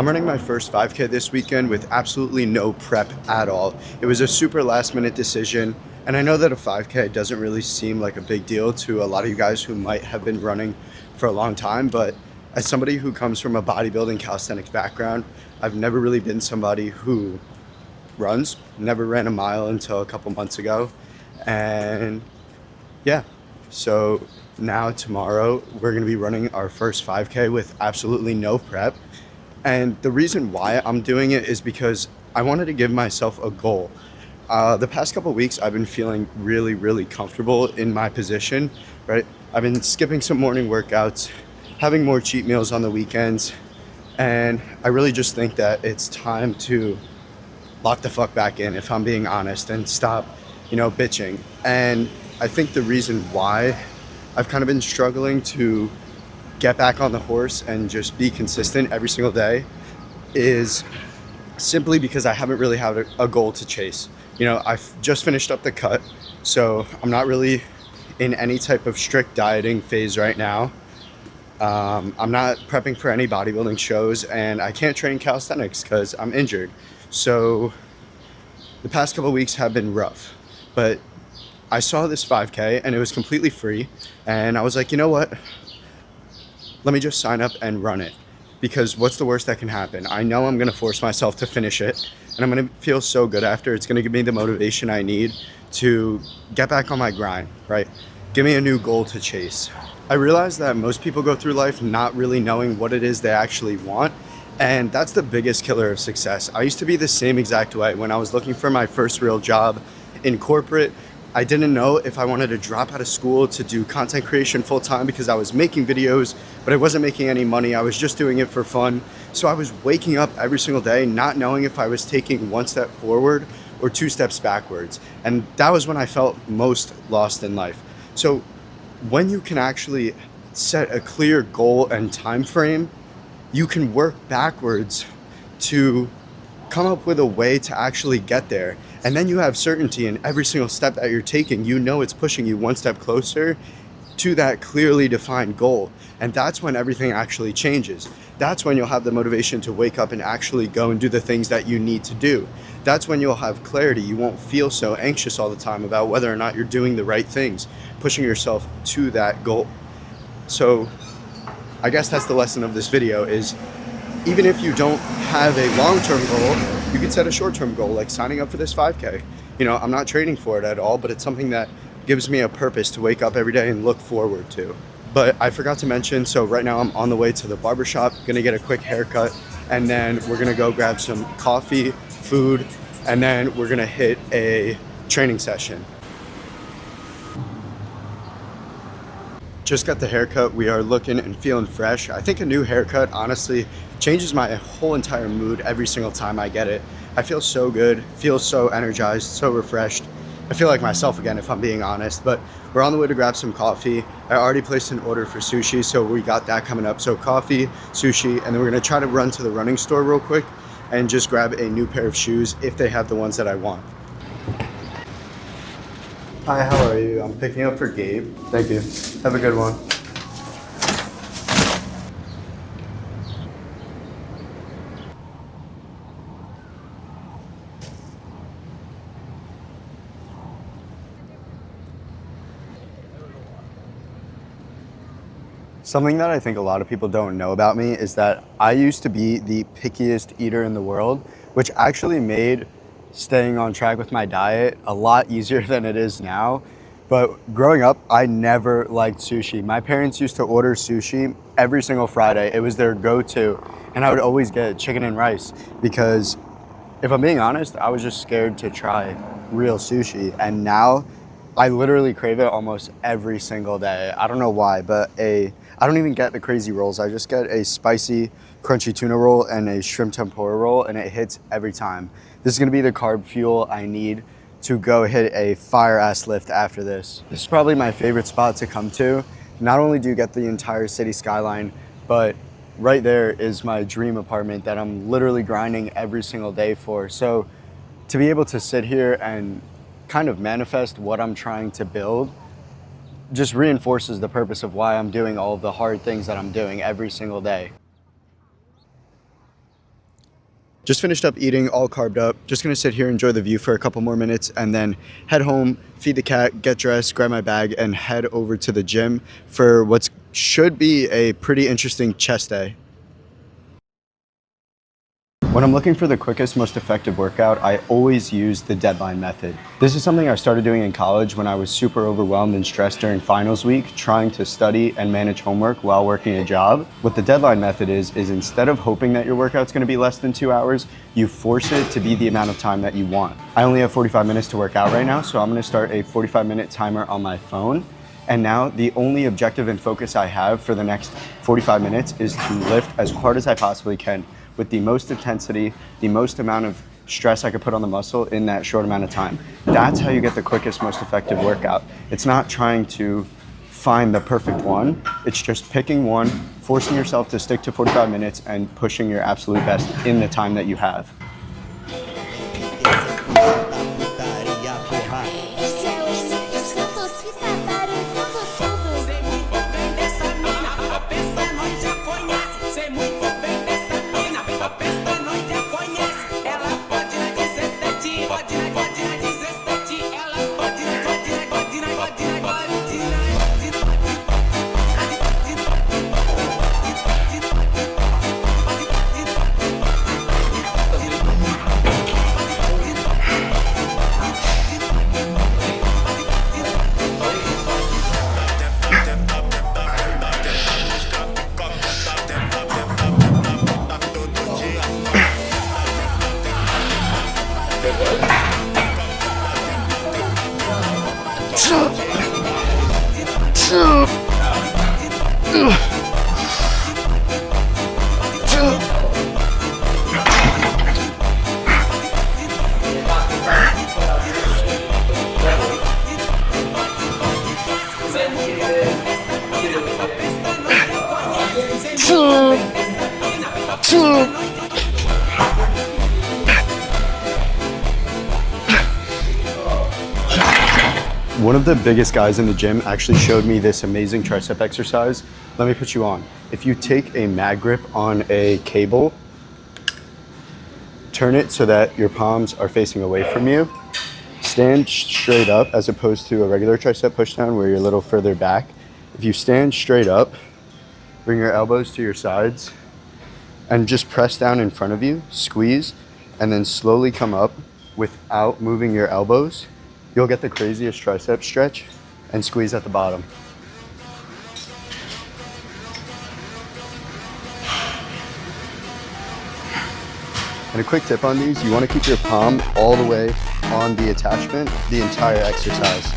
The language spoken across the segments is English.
I'm running my first 5K this weekend with absolutely no prep at all. It was a super last minute decision, and I know that a 5K doesn't really seem like a big deal to a lot of you guys who might have been running for a long time, but as somebody who comes from a bodybuilding calisthenics background, I've never really been somebody who runs, never ran a mile until a couple months ago. And yeah, so now tomorrow we're going to be running our first 5K with absolutely no prep. And the reason why I'm doing it is because I wanted to give myself a goal. The past couple weeks, I've been feeling really, really comfortable in my position, right? I've been skipping some morning workouts, having more cheat meals on the weekends, and I really just think that it's time to lock the fuck back in, if I'm being honest, and stop, bitching. And I think the reason why I've kind of been struggling to get back on the horse and just be consistent every single day is simply because I haven't really had a goal to chase. I've just finished up the cut, so I'm not really in any type of strict dieting phase right now. I'm not prepping for any bodybuilding shows, and I can't train calisthenics because I'm injured. So the past couple of weeks have been rough, but I saw this 5K and it was completely free, and I was like, you know what? Let me just sign up and run it, because what's the worst that can happen? I know I'm going to force myself to finish it, and I'm going to feel so good after. It's going to give me the motivation I need to get back on my grind, right? Give me a new goal to chase. I realize that most people go through life not really knowing what it is they actually want, and that's the biggest killer of success. I used to be the same exact way when I was looking for my first real job in corporate. I didn't know if I wanted to drop out of school to do content creation full time because I was making videos, but I wasn't making any money. I was just doing it for fun. So I was waking up every single day not knowing if I was taking one step forward or two steps backwards. And that was when I felt most lost in life. So when you can actually set a clear goal and time frame, you can work backwards to come up with a way to actually get there. And then you have certainty in every single step that you're taking. It's pushing you one step closer to that clearly defined goal. And that's when everything actually changes. That's when you'll have the motivation to wake up and actually go and do the things that you need to do. That's when you'll have clarity. You won't feel so anxious all the time about whether or not you're doing the right things, pushing yourself to that goal. So I guess that's the lesson of this video is, even if you don't have a long-term goal, you can set a short-term goal, like signing up for this 5K. I'm not training for it at all, but it's something that gives me a purpose to wake up every day and look forward to. But I forgot to mention, so right now I'm on the way to the barbershop, gonna get a quick haircut, and then we're gonna go grab some coffee, food, and then we're gonna hit a training session. Just got the haircut. We are looking and feeling fresh. I think a new haircut honestly changes my whole entire mood every single time I get it. I feel so good, feel so energized, so refreshed. I feel like myself again, if I'm being honest. But we're on the way to grab some coffee. I already placed an order for sushi, so we got that coming up. So coffee, sushi, and then we're gonna try to run to the running store real quick and just grab a new pair of shoes if they have the ones that I want. Hi, how are you? I'm picking up for Gabe. Thank you. Have a good one. Something that I think a lot of people don't know about me is that I used to be the pickiest eater in the world, which actually made staying on track with my diet a lot easier than it is now. But growing up, I never liked sushi. My parents used to order sushi every single Friday. It was their go-to, and I would always get chicken and rice because, if I'm being honest, I was just scared to try real sushi. And now I literally crave it almost every single day. I don't know why, but I don't even get the crazy rolls. I just get a spicy, crunchy tuna roll and a shrimp tempura roll, and it hits every time. This is gonna be the carb fuel I need to go hit a fire-ass lift after this. This is probably my favorite spot to come to. Not only do you get the entire city skyline, but right there is my dream apartment that I'm literally grinding every single day for. So to be able to sit here and kind of manifest what I'm trying to build just reinforces the purpose of why I'm doing all of the hard things that I'm doing every single day. Just finished up eating, all carbed up. Just gonna sit here, enjoy the view for a couple more minutes, and then head home, feed the cat, get dressed, grab my bag, and head over to the gym for what should be a pretty interesting chest day. When I'm looking for the quickest, most effective workout, I always use the deadline method. This is something I started doing in college when I was super overwhelmed and stressed during finals week, trying to study and manage homework while working a job. What the deadline method is instead of hoping that your workout's gonna be less than 2 hours, you force it to be the amount of time that you want. I only have 45 minutes to work out right now, so I'm gonna start a 45-minute timer on my phone. And now the only objective and focus I have for the next 45 minutes is to lift as hard as I possibly can, with the most intensity, the most amount of stress I could put on the muscle in that short amount of time. That's how you get the quickest, most effective workout. It's not trying to find the perfect one. It's just picking one, forcing yourself to stick to 45 minutes and pushing your absolute best in the time that you have. One of the biggest guys in the gym actually showed me this amazing tricep exercise. Let me put you on. If you take a mag grip on a cable, turn it so that your palms are facing away from you, stand straight up as opposed to a regular tricep push down where you're a little further back. If you stand straight up, bring your elbows to your sides and just press down in front of you, squeeze, and then slowly come up without moving your elbows. You'll get the craziest tricep stretch and squeeze at the bottom. And a quick tip on these, you want to keep your palm all the way on the attachment the entire exercise.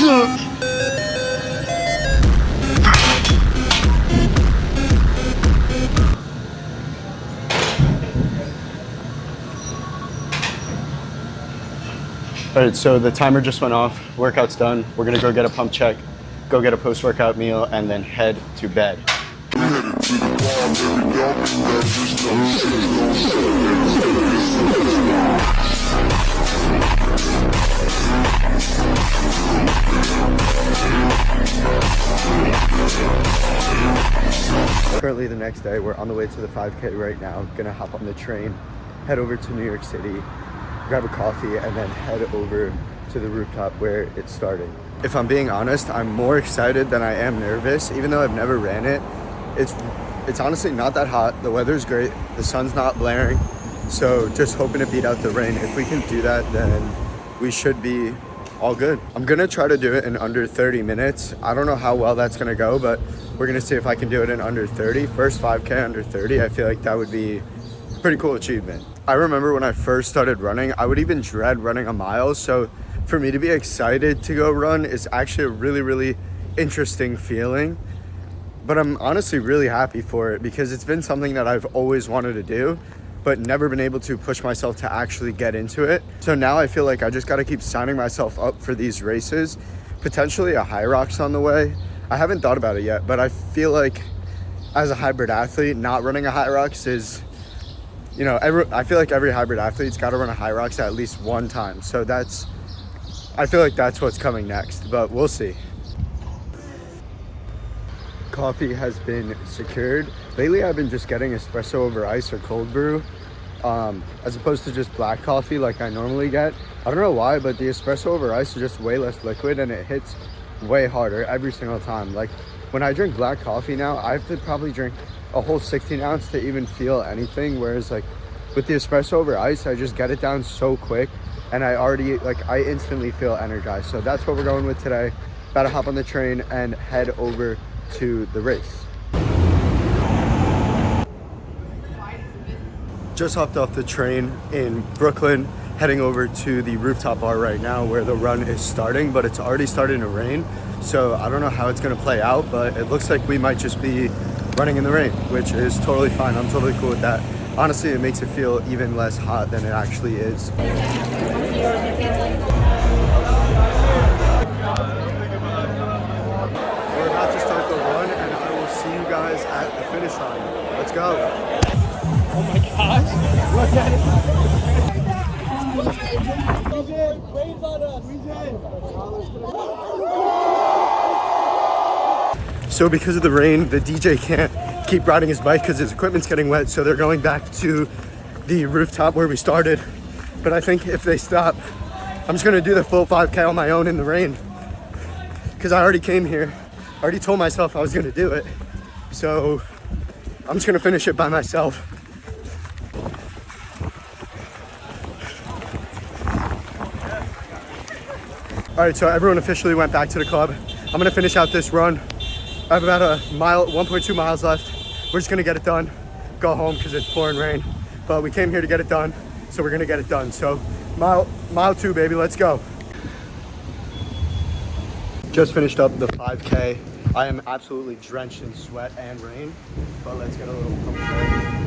All right, so the timer just went off, workout's done. We're gonna go get a pump check, go get a post-workout meal, and then head to bed. Currently the next day, we're on the way to the 5K right now. Gonna hop on the train, head over to New York City, grab a coffee, and then head over to the rooftop where it's starting. If I'm being honest, I'm more excited than I am nervous. Even though I've never ran it, it's honestly not that hot. The weather's great, the sun's not blaring, so just hoping to beat out the rain. If we can do that, then we should be all good. I'm gonna try to do it in under 30 minutes. I don't know how well that's gonna go, but we're gonna see if I can do it in under 30. First 5K under 30, I feel like that would be a pretty cool achievement. I remember when I first started running, I would even dread running a mile. So for me to be excited to go run is actually a really, really interesting feeling. But I'm honestly really happy for it because it's been something that I've always wanted to do, but never been able to push myself to actually get into it. So now I feel like I just gotta keep signing myself up for these races. Potentially a High Rocks on the way. I haven't thought about it yet, but I feel like as a hybrid athlete, not running a High Rocks is, you know, I feel like every hybrid athlete's got to run a High Rocks at least one time. So I feel like that's what's coming next, but we'll see. Coffee has been secured. Lately, I've been just getting espresso over ice or cold brew, as opposed to just black coffee like I normally get. I don't know why, but the espresso over ice is just way less liquid and it hits way harder every single time. Like when I drink black coffee now, I have to probably drink a whole 16 ounce to even feel anything, whereas like with the espresso over ice, I just get it down so quick and I instantly feel energized. So that's what we're going with today. About to hop on the train and head over to the race. Just hopped off the train in Brooklyn, heading over to the rooftop bar right now where the run is starting, but it's already starting to rain. So I don't know how it's gonna play out, but it looks like we might just be running in the rain, which is totally fine. I'm totally cool with that. Honestly, it makes it feel even less hot than it actually is. We're about to start the run, and I will see you guys at the finish line. Let's go. Oh my gosh, look at it. So because of the rain, the DJ can't keep riding his bike because his equipment's getting wet, so they're going back to the rooftop where we started. But I think if they stop, I'm just gonna do the full 5K on my own in the rain because I already came here. I already told myself I was gonna do it. So I'm just gonna finish it by myself. All right, so everyone officially went back to the club. I'm gonna finish out this run. I have about a mile, 1.2 miles left. We're just gonna get it done, go home because it's pouring rain. But we came here to get it done, so we're gonna get it done. So mile 2, baby, let's go. Just finished up the 5K. I am absolutely drenched in sweat and rain, but let's get a little comfort.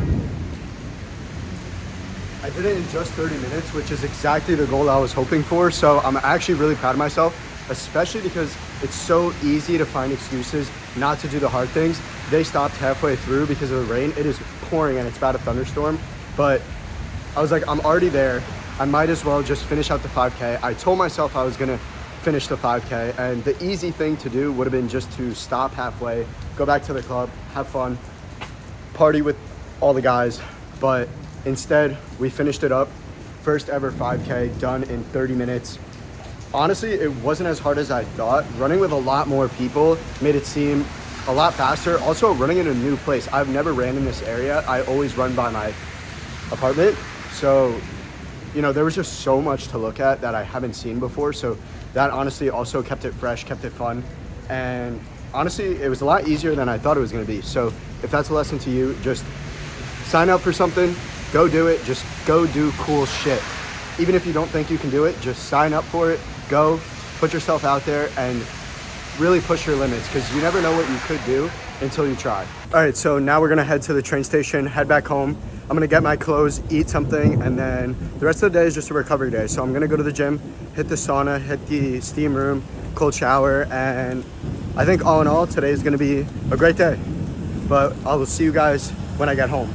I did it in just 30 minutes, which is exactly the goal I was hoping for. So I'm actually really proud of myself, especially because it's so easy to find excuses not to do the hard things. They stopped halfway through because of the rain. It is pouring and it's about a thunderstorm, but I was like, I'm already there. I might as well just finish out the 5K. I told myself I was gonna finish the 5K, and the easy thing to do would have been just to stop halfway, go back to the club, have fun, party with all the guys, but instead, we finished it up. First ever 5K done in 30 minutes. Honestly, it wasn't as hard as I thought. Running with a lot more people made it seem a lot faster. Also, running in a new place. I've never ran in this area. I always run by my apartment. So, you know, there was just so much to look at that I haven't seen before. So that honestly also kept it fresh, kept it fun. And honestly, it was a lot easier than I thought it was gonna be. So if that's a lesson to you, just sign up for something, go do it, just go do cool shit. Even if you don't think you can do it, just sign up for it, go, put yourself out there and really push your limits, because you never know what you could do until you try. All right, so now we're gonna head to the train station, head back home. I'm gonna get my clothes, eat something, and then the rest of the day is just a recovery day. So I'm gonna go to the gym, hit the sauna, hit the steam room, cold shower, and I think all in all, today is gonna be a great day. But I will see you guys when I get home.